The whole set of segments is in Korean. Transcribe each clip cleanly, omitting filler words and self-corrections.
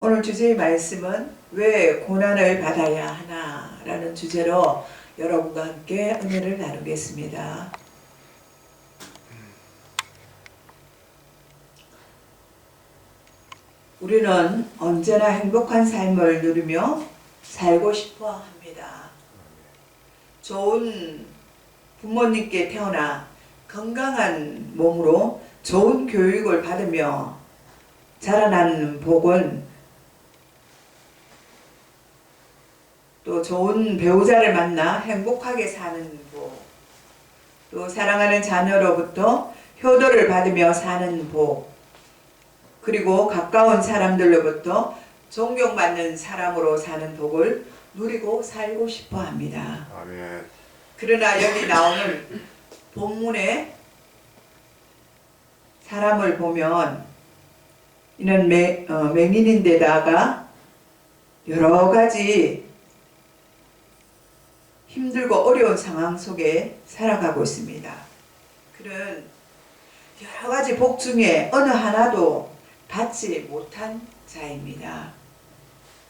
오늘 주제의 말씀은 왜 고난을 받아야 하나 라는 주제로 여러분과 함께 은혜를 나누겠습니다. 우리는 언제나 행복한 삶을 누리며 살고 싶어 합니다. 좋은 부모님께 태어나 건강한 몸으로 좋은 교육을 받으며 자라나는 복은, 또 좋은 배우자를 만나 행복하게 사는 복, 또 사랑하는 자녀로부터 효도를 받으며 사는 복, 그리고 가까운 사람들로부터 존경받는 사람으로 사는 복을 누리고 살고 싶어 합니다. 아멘. 그러나 여기 나오는 본문의 사람을 보면 이는 맹인인데다가 여러 가지 힘들고 어려운 상황 속에 살아가고 있습니다. 그런 여러 가지 복 중에 어느 하나도 받지 못한 자입니다.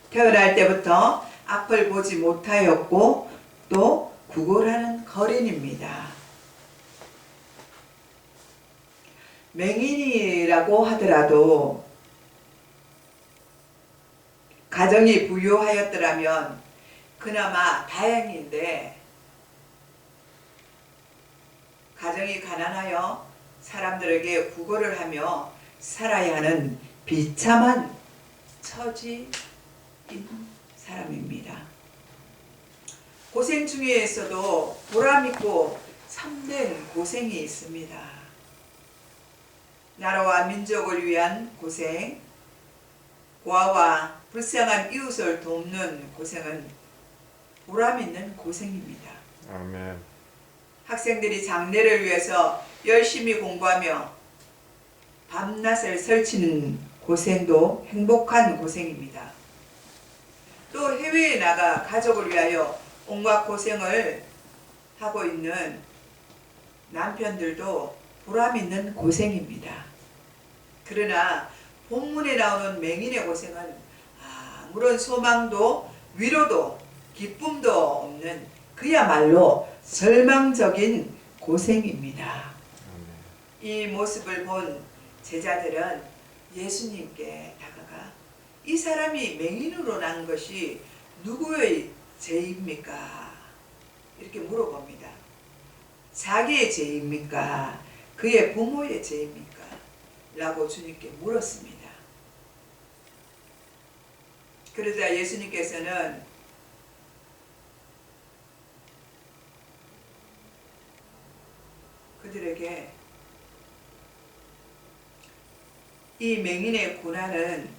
태어날 때부터 앞을 보지 못하였고 또 구걸하는 거린입니다. 맹인이라고 하더라도 가정이 부유하였더라면 그나마 다행인데, 가정이 가난하여 사람들에게 구걸을 하며 살아야 하는 비참한 처지인 사람입니다. 고생 중에서도 보람있고 참된 고생이 있습니다. 나라와 민족을 위한 고생, 고아와 불쌍한 이웃을 돕는 고생은 보람있는 고생입니다. 아멘. 학생들이 장래를 위해서 열심히 공부하며 밤낮을 설치는 고생도 행복한 고생입니다. 또 해외에 나가 가족을 위하여 온갖 고생을 하고 있는 남편들도 보람있는 고생입니다. 그러나 본문에 나오는 맹인의 고생은 아무런 소망도 위로도 기쁨도 없는 그야말로 절망적인 고생입니다. 이 모습을 본 제자들은 예수님께 다가가 이 사람이 맹인으로 난 것이 누구의 죄입니까? 이렇게 물어봅니다. 자기의 죄입니까? 그의 부모의 죄입니까? 라고 주님께 물었습니다. 그러자 예수님께서는 그들에게 이 맹인의 고난은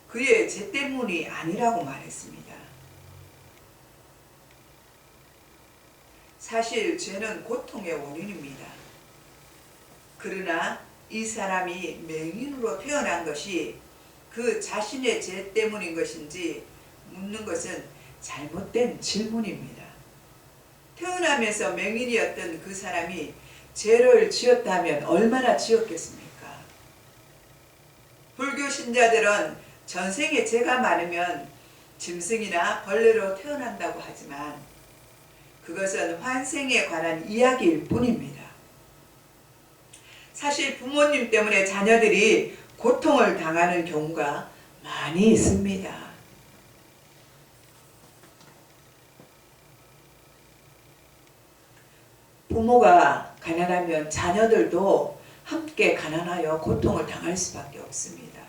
그의 죄 때문이 아니라고 말했습니다. 사실 죄는 고통의 원인입니다. 그러나 이 사람이 맹인으로 태어난 것이 그 자신의 죄 때문인 것인지 묻는 것은 잘못된 질문입니다. 태어나면서 맹인이었던 그 사람이 죄를 지었다면 얼마나 지었겠습니까? 불교 신자들은 전생에 죄가 많으면 짐승이나 벌레로 태어난다고 하지만 그것은 환생에 관한 이야기일 뿐입니다. 사실 부모님 때문에 자녀들이 고통을 당하는 경우가 많이 있습니다. 부모가 가난하면 자녀들도 함께 가난하여 고통을 당할 수밖에 없습니다.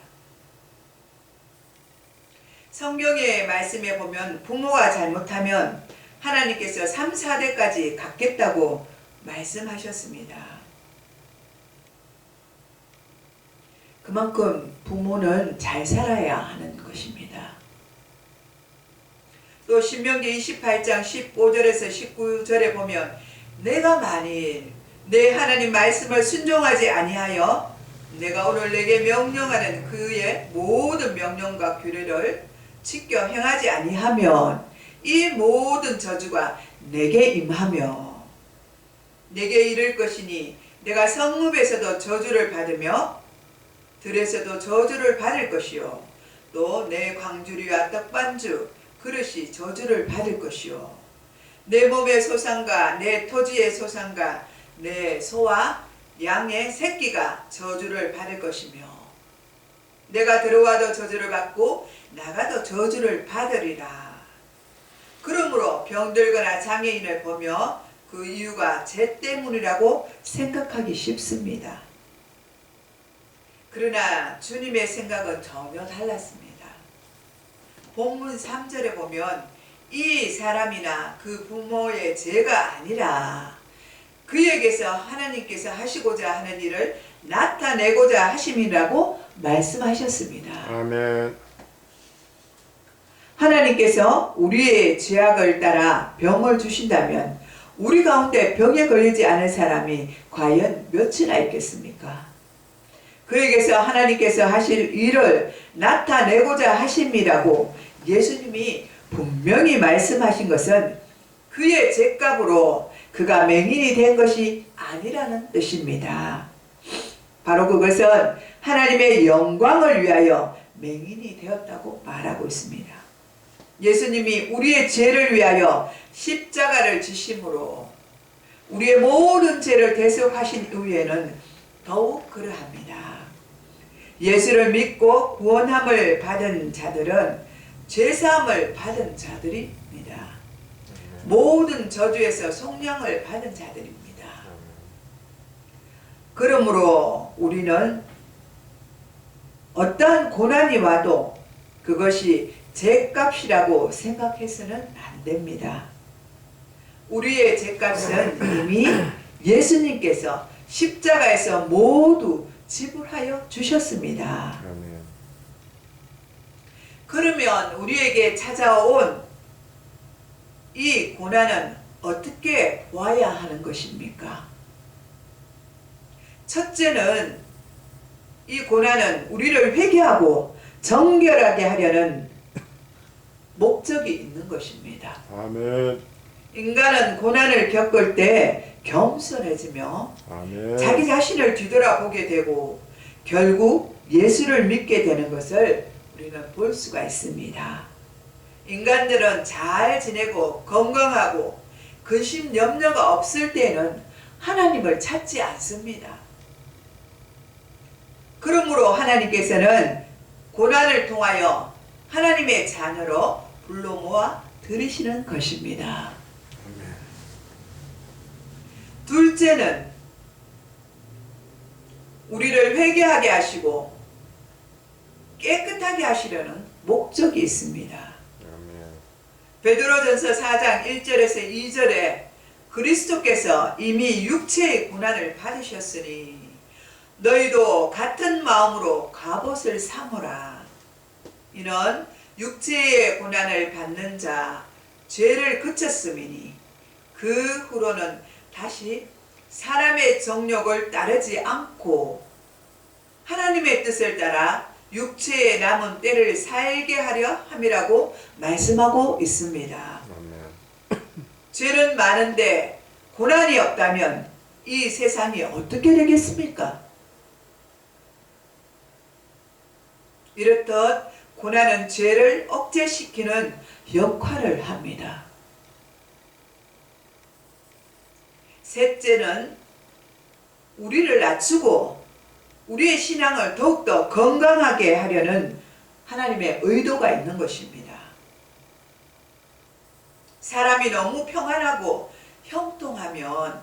성경의 말씀에 보면 부모가 잘못하면 하나님께서 3, 4대까지 갚겠다고 말씀하셨습니다. 그만큼 부모는 잘 살아야 하는 것입니다. 또 신명기 28장 15절에서 19절에 보면 내가 만일 내 하나님 말씀을 순종하지 아니하여 내가 오늘 내게 명령하는 그의 모든 명령과 규례를 지켜 행하지 아니하면 이 모든 저주가 내게 임하며 내게 이를 것이니 내가 성읍에서도 저주를 받으며 들에서도 저주를 받을 것이요 또 내 광주리와 떡반주 그릇이 저주를 받을 것이요 내 몸의 소산과 내 토지의 소산과 내 소와 양의 새끼가 저주를 받을 것이며 내가 들어와도 저주를 받고 나가도 저주를 받으리라. 그러므로 병들거나 장애인을 보며 그 이유가 죄 때문이라고 생각하기 쉽습니다. 그러나 주님의 생각은 전혀 달랐습니다. 본문 3절에 보면 이 사람이나 그 부모의 죄가 아니라 그에게서 하나님께서 하시고자 하는 일을 나타내고자 하심이라고 말씀하셨습니다. 아멘. 하나님께서 우리의 죄악을 따라 병을 주신다면 우리 가운데 병에 걸리지 않은 사람이 과연 몇이나 있겠습니까? 그에게서 하나님께서 하실 일을 나타내고자 하심이라고 예수님이 분명히 말씀하신 것은 그의 죄값으로 그가 맹인이 된 것이 아니라는 뜻입니다. 바로 그것은 하나님의 영광을 위하여 맹인이 되었다고 말하고 있습니다. 예수님이 우리의 죄를 위하여 십자가를 지심으로 우리의 모든 죄를 대속하신 이후에는 더욱 그러합니다. 예수를 믿고 구원함을 받은 자들은 죄사함을 받은 자들입니다. 모든 저주에서 속량을 받은 자들입니다. 그러므로 우리는 어떠한 고난이 와도 그것이 죄값이라고 생각해서는 안 됩니다. 우리의 죄값은 이미 예수님께서 십자가에서 모두 지불하여 주셨습니다. 그러면 우리에게 찾아온 이 고난은 어떻게 보아야 하는 것입니까? 첫째는 이 고난은 우리를 회개하고 정결하게 하려는 목적이 있는 것입니다. 아멘. 인간은 고난을 겪을 때 겸손해지며 아멘. 자기 자신을 뒤돌아보게 되고 결국 예수를 믿게 되는 것을 우리는 볼 수가 있습니다. 인간들은 잘 지내고 건강하고 근심 염려가 없을 때는 하나님을 찾지 않습니다. 그러므로 하나님께서는 고난을 통하여 하나님의 자녀로 불러 모아 들이시는 것입니다. 둘째는 우리를 회개하게 하시고 깨끗하게 하시려는 목적이 있습니다. 베드로전서 4장 1절에서 2절에 그리스도께서 이미 육체의 고난을 받으셨으니 너희도 같은 마음으로 갑옷을 삼으라. 이는 육체의 고난을 받는 자 죄를 그쳤음이니 그 후로는 다시 사람의 정욕을 따르지 않고 하나님의 뜻을 따라 육체에 남은 때를 살게 하려 함이라고 말씀하고 있습니다. 죄는 많은데 고난이 없다면 이 세상이 어떻게 되겠습니까? 이렇듯 고난은 죄를 억제시키는 역할을 합니다. 셋째는 우리를 낮추고 우리의 신앙을 더욱더 건강하게 하려는 하나님의 의도가 있는 것입니다. 사람이 너무 평안하고 형통하면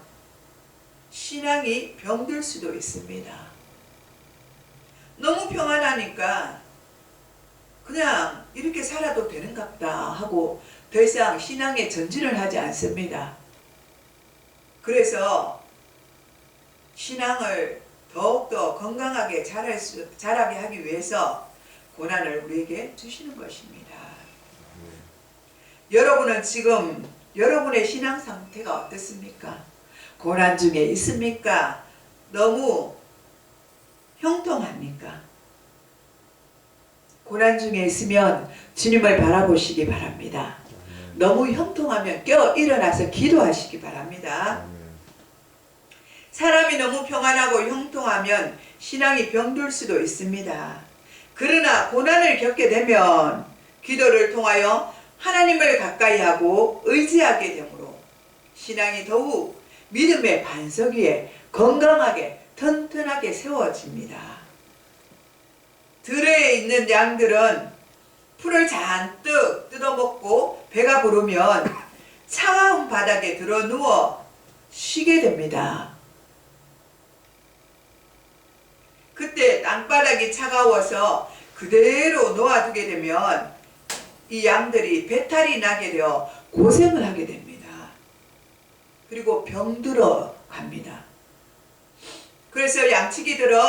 신앙이 병들 수도 있습니다. 너무 평안하니까 그냥 이렇게 살아도 되는갑다 하고 더 이상 신앙에 전진을 하지 않습니다. 그래서 신앙을 더욱더 건강하게 자라게 하기 위해서 고난을 우리에게 주시는 것입니다. 여러분은 지금 여러분의 신앙 상태가 어떻습니까? 고난 중에 있습니까? 너무 형통합니까? 고난 중에 있으면 주님을 바라보시기 바랍니다. 너무 형통하면 깨어 일어나서 기도하시기 바랍니다. 사람이 너무 평안하고 형통하면 신앙이 병들 수도 있습니다. 그러나 고난을 겪게 되면 기도를 통하여 하나님을 가까이 하고 의지하게 되므로 신앙이 더욱 믿음의 반석 위에 건강하게 튼튼하게 세워집니다. 들에 있는 양들은 풀을 잔뜩 뜯어먹고 배가 부르면 차가운 바닥에 들어 누워 쉬게 됩니다. 그때 땅바닥이 차가워서 그대로 놓아두게 되면 이 양들이 배탈이 나게 되어 고생을 하게 됩니다. 그리고 병들어 갑니다. 그래서 양치기들은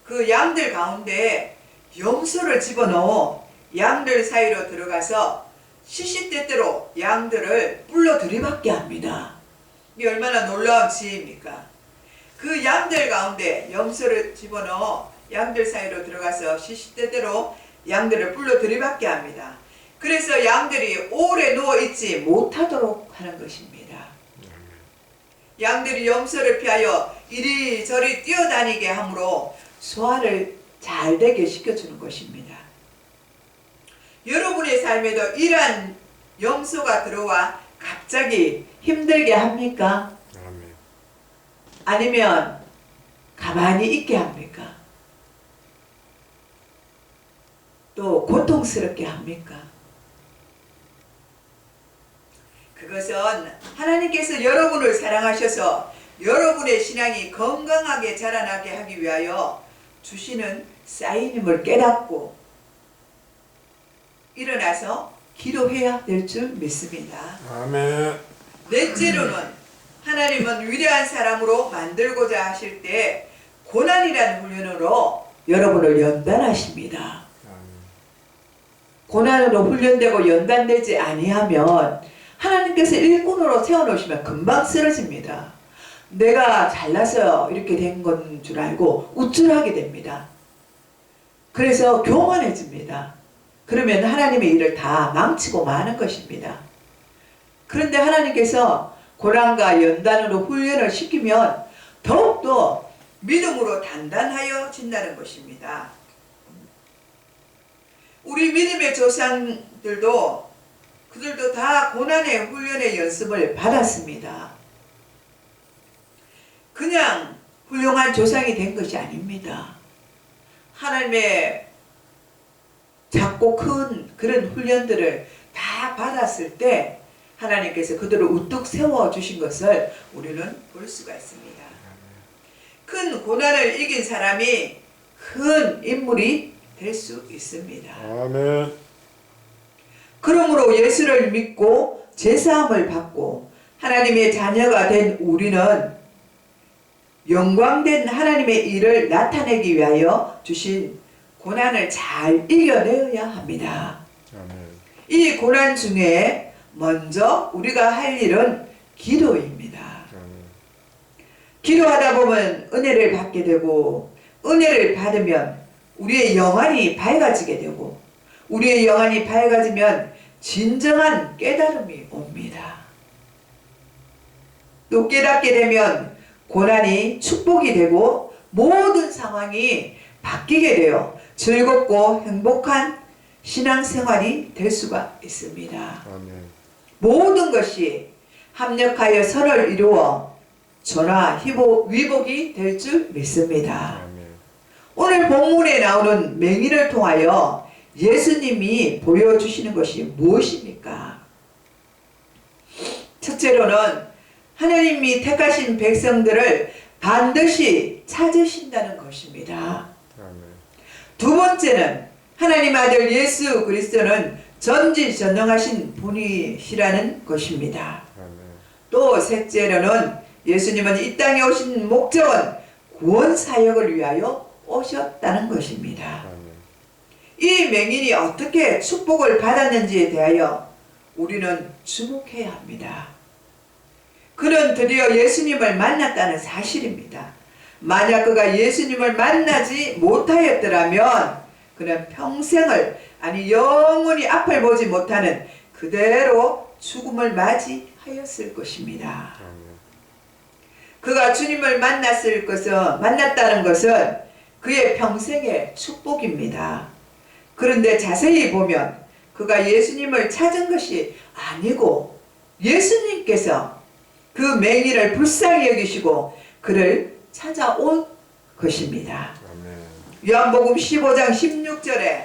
그 양들 가운데 염소를 집어넣어 양들 사이로 들어가서 시시때때로 양들을 불러 들이받게 합니다. 이게 얼마나 놀라운 지혜입니까? 그 양들 가운데 염소를 집어넣어 양들 사이로 들어가서 시시때때로 양들을 불러 들이받게 합니다. 그래서 양들이 오래 누워있지 못하도록 하는 것입니다. 양들이 염소를 피하여 이리저리 뛰어다니게 하므로 소화를 잘 되게 시켜주는 것입니다. 여러분의 삶에도 이러한 염소가 들어와 갑자기 힘들게 합니까? 아니면 가만히 있게 합니까? 또 고통스럽게 합니까? 그것은 하나님께서 여러분을 사랑하셔서 여러분의 신앙이 건강하게 자라나게 하기 위하여 주시는 사인임을 깨닫고 일어나서 기도해야 될 줄 믿습니다. 아멘. 넷째로는 하나님은 위대한 사람으로 만들고자 하실 때 고난이라는 훈련으로 여러분을 연단하십니다. 고난으로 훈련되고 연단되지 아니하면 하나님께서 일꾼으로 세워놓으시면 금방 쓰러집니다. 내가 잘나서 이렇게 된 건 줄 알고 우쭐하게 됩니다. 그래서 교만해집니다. 그러면 하나님의 일을 다 망치고 마는 것입니다. 그런데 하나님께서 고난과 연단으로 훈련을 시키면 더욱더 믿음으로 단단하여진다는 것입니다. 우리 믿음의 조상들도 그들도 다 고난의 훈련의 연습을 받았습니다. 그냥 훌륭한 조상이 된 것이 아닙니다. 하나님의 작고 큰 그런 훈련들을 다 받았을 때 하나님께서 그들을 우뚝 세워주신 것을 우리는 볼 수가 있습니다. 큰 고난을 이긴 사람이 큰 인물이 될 수 있습니다. 아멘. 그러므로 예수를 믿고 제사함을 받고 하나님의 자녀가 된 우리는 영광된 하나님의 일을 나타내기 위하여 주신 고난을 잘 이겨내야 합니다. 아멘. 이 고난 중에 먼저 우리가 할 일은 기도입니다. 아멘. 기도하다 보면 은혜를 받게 되고 은혜를 받으면 우리의 영안이 밝아지게 되고 우리의 영안이 밝아지면 진정한 깨달음이 옵니다. 또 깨닫게 되면 고난이 축복이 되고 모든 상황이 바뀌게 되어 즐겁고 행복한 신앙생활이 될 수가 있습니다. 아멘. 모든 것이 합력하여 선을 이루어 전화 위복이 될 줄 믿습니다. 아멘. 오늘 본문에 나오는 맹인을 통하여 예수님이 보여주시는 것이 무엇입니까? 첫째로는 하나님이 택하신 백성들을 반드시 찾으신다는 것입니다. 아멘. 두 번째는 하나님 아들 예수 그리스도는 전지전능하신 분이시라는 것입니다. 아멘. 또 셋째로는 예수님은 이 땅에 오신 목적은 구원 사역을 위하여 오셨다는 것입니다. 아멘. 이 맹인이 어떻게 축복을 받았는지에 대하여 우리는 주목해야 합니다. 그는 드디어 예수님을 만났다는 사실입니다. 만약 그가 예수님을 만나지 못하였더라면 그는 평생을 아니 영원히 앞을 보지 못하는 그대로 죽음을 맞이하였을 것입니다. 아멘. 그가 주님을 만났다는 것은 그의 평생의 축복입니다. 그런데 자세히 보면 그가 예수님을 찾은 것이 아니고 예수님께서 그 맹인을 불쌍히 여기시고 그를 찾아온 것입니다. 요한복음 15장 16절에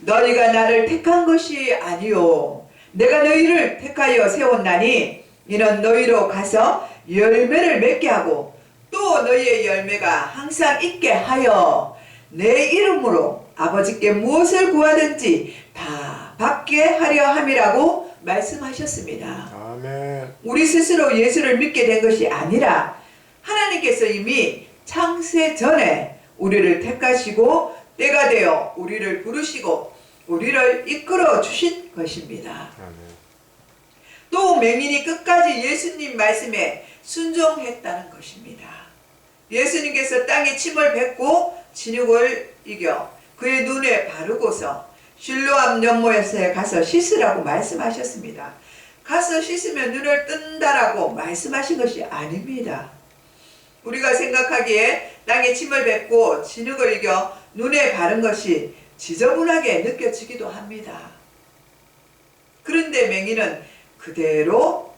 너희가 나를 택한 것이 아니요 내가 너희를 택하여 세웠나니 이는 너희로 가서 열매를 맺게 하고 또 너희의 열매가 항상 있게 하여 내 이름으로 아버지께 무엇을 구하든지 다 받게 하려 함이라고 말씀하셨습니다. 아멘. 우리 스스로 예수를 믿게 된 것이 아니라 하나님께서 이미 창세 전에 우리를 택하시고 때가 되어 우리를 부르시고 우리를 이끌어 주신 것입니다. 아멘. 또 맹인이 끝까지 예수님 말씀에 순종했다는 것입니다. 예수님께서 땅에 침을 뱉고 진흙을 이겨 그의 눈에 바르고서 실로암 연못에 가서 씻으라고 말씀하셨습니다. 가서 씻으면 눈을 뜬다라고 말씀하신 것이 아닙니다. 우리가 생각하기에 땅에 침을 뱉고 진흙을 이겨 눈에 바른 것이 지저분하게 느껴지기도 합니다. 그런데 맹인은 그대로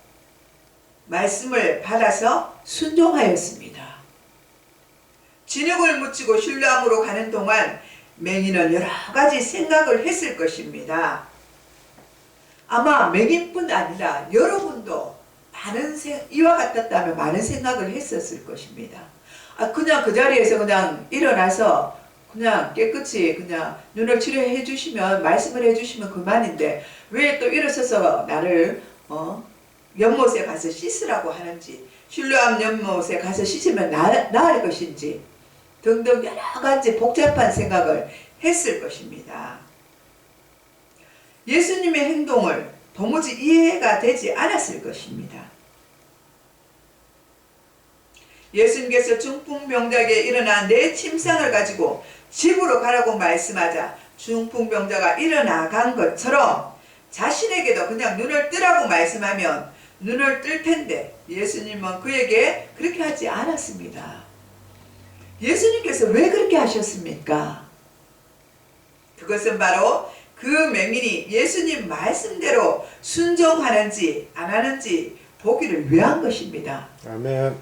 말씀을 받아서 순종하였습니다. 진흙을 묻히고 실로암으로 가는 동안 맹인은 여러 가지 생각을 했을 것입니다. 아마 맹인뿐 아니라 여러분도 이와 같았다면 많은 생각을 했었을 것입니다. 그냥 그 자리에서 그냥 일어나서 그냥 깨끗이 그냥 눈을 치료해 주시면 말씀을 해 주시면 그만인데 왜 또 일어서서 나를 연못에 가서 씻으라고 하는지 실로암 연못에 가서 씻으면 나을 것인지 등등 여러 가지 복잡한 생각을 했을 것입니다. 예수님의 행동을 도무지 이해가 되지 않았을 것입니다. 예수님께서 중풍병자에게 일어나 내 침상을 가지고 집으로 가라고 말씀하자 중풍병자가 일어나간 것처럼 자신에게도 그냥 눈을 뜨라고 말씀하면 눈을 뜰 텐데 예수님은 그에게 그렇게 하지 않았습니다. 예수님께서 왜 그렇게 하셨습니까? 그것은 바로 그 맹인이 예수님 말씀대로 순종하는지 안 하는지 보기를 위한 것입니다. 아멘.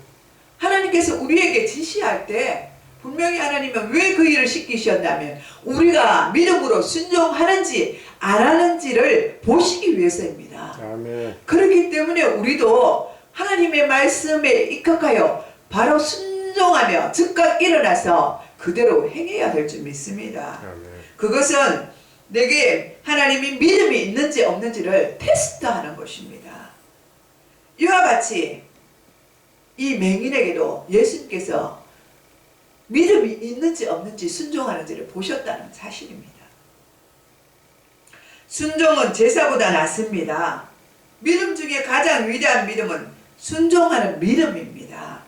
하나님께서 우리에게 지시할 때 분명히 하나님은 왜 그 일을 시키셨냐면 우리가 믿음으로 순종하는지 안 하는지를 보시기 위해서입니다. 아멘. 그렇기 때문에 우리도 하나님의 말씀에 입각하여 바로 순종하며 즉각 일어나서 그대로 행해야 될 줄 믿습니다. 아멘. 그것은 내게 하나님이 믿음이 있는지 없는지를 테스트하는 것입니다. 이와 같이 이 맹인에게도 예수님께서 믿음이 있는지 없는지 순종하는지를 보셨다는 사실입니다. 순종은 제사보다 낫습니다. 믿음 중에 가장 위대한 믿음은 순종하는 믿음입니다.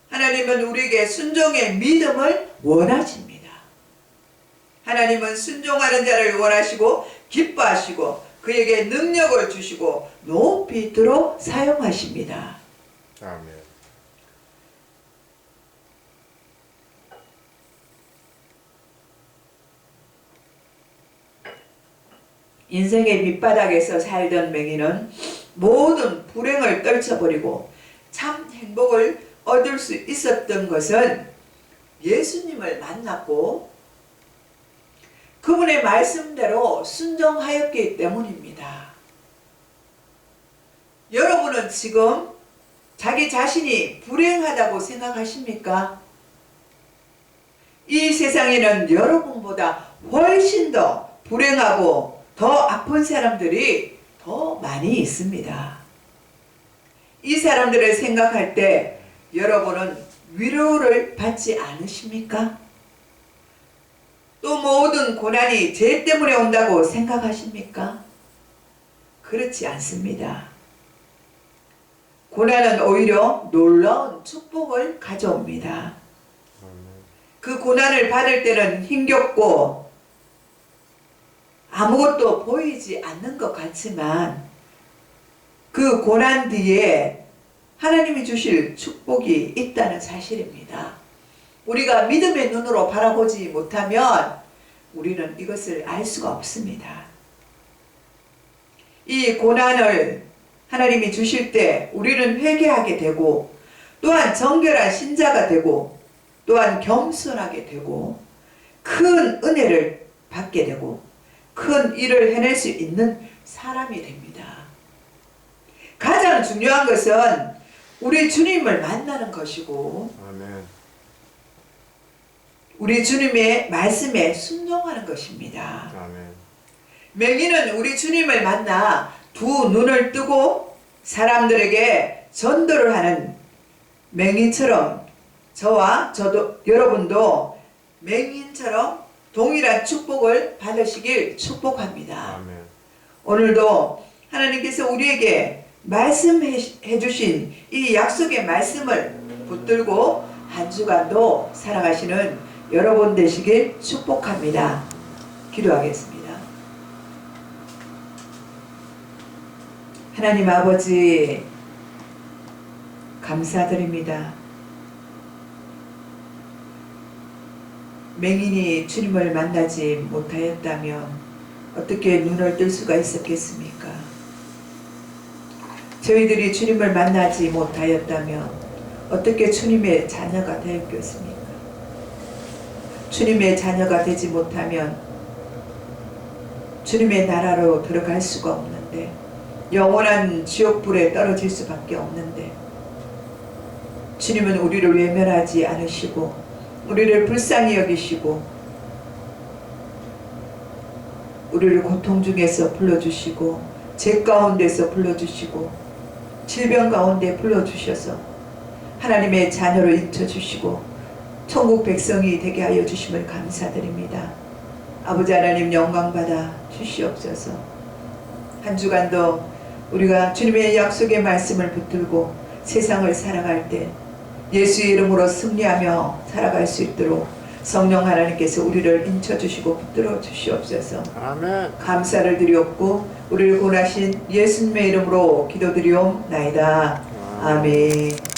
하나님은 우리에게 순종의 믿음을 원하십니다. 하나님은 순종하는 자를 원하시고 기뻐하시고 그에게 능력을 주시고 높이 들어 사용하십니다. 아멘. 인생의 밑바닥에서 살던 맹인은 모든 불행을 떨쳐버리고 참 행복을 얻을 수 있었던 것은 예수님을 만났고 그분의 말씀대로 순종하였기 때문입니다. 여러분은 지금 자기 자신이 불행하다고 생각하십니까? 이 세상에는 여러분보다 훨씬 더 불행하고 더 아픈 사람들이 더 많이 있습니다. 이 사람들을 생각할 때 여러분은 위로를 받지 않으십니까? 또 모든 고난이 죄 때문에 온다고 생각하십니까? 그렇지 않습니다. 고난은 오히려 놀라운 축복을 가져옵니다. 그 고난을 받을 때는 힘겹고 아무것도 보이지 않는 것 같지만 그 고난 뒤에 하나님이 주실 축복이 있다는 사실입니다. 우리가 믿음의 눈으로 바라보지 못하면 우리는 이것을 알 수가 없습니다. 이 고난을 하나님이 주실 때 우리는 회개하게 되고, 또한 정결한 신자가 되고, 또한 겸손하게 되고, 큰 은혜를 받게 되고, 큰 일을 해낼 수 있는 사람이 됩니다. 가장 중요한 것은 우리 주님을 만나는 것이고, 아멘. 우리 주님의 말씀에 순종하는 것입니다. 아멘. 맹인은 우리 주님을 만나 두 눈을 뜨고 사람들에게 전도를 하는 맹인처럼, 저와 저도, 여러분도 맹인처럼 동일한 축복을 받으시길 축복합니다. 아멘. 오늘도 하나님께서 우리에게 말씀해 주신 이 약속의 말씀을 붙들고 한 주간도 살아가시는 여러분 되시길 축복합니다. 기도하겠습니다. 하나님 아버지, 감사드립니다. 맹인이 주님을 만나지 못하였다면 어떻게 눈을 뜰 수가 있었겠습니까? 저희들이 주님을 만나지 못하였다면 어떻게 주님의 자녀가 되었겠습니까? 주님의 자녀가 되지 못하면 주님의 나라로 들어갈 수가 없는데, 영원한 지옥불에 떨어질 수밖에 없는데, 주님은 우리를 외면하지 않으시고 우리를 불쌍히 여기시고 우리를 고통 중에서 불러주시고 죄 가운데서 불러주시고 질병 가운데 불러주셔서 하나님의 자녀로 인쳐주시고 천국 백성이 되게 하여 주심을 감사드립니다. 아버지 하나님, 영광받아 주시옵소서. 한 주간도 우리가 주님의 약속의 말씀을 붙들고 세상을 살아갈 때 예수의 이름으로 승리하며 살아갈 수 있도록 성령 하나님께서 우리를 인쳐주시고 붙들어 주시옵소서. 아멘. 감사를 드리옵고 우리를 구원하신 예수님의 이름으로 기도드리옵나이다. 아멘.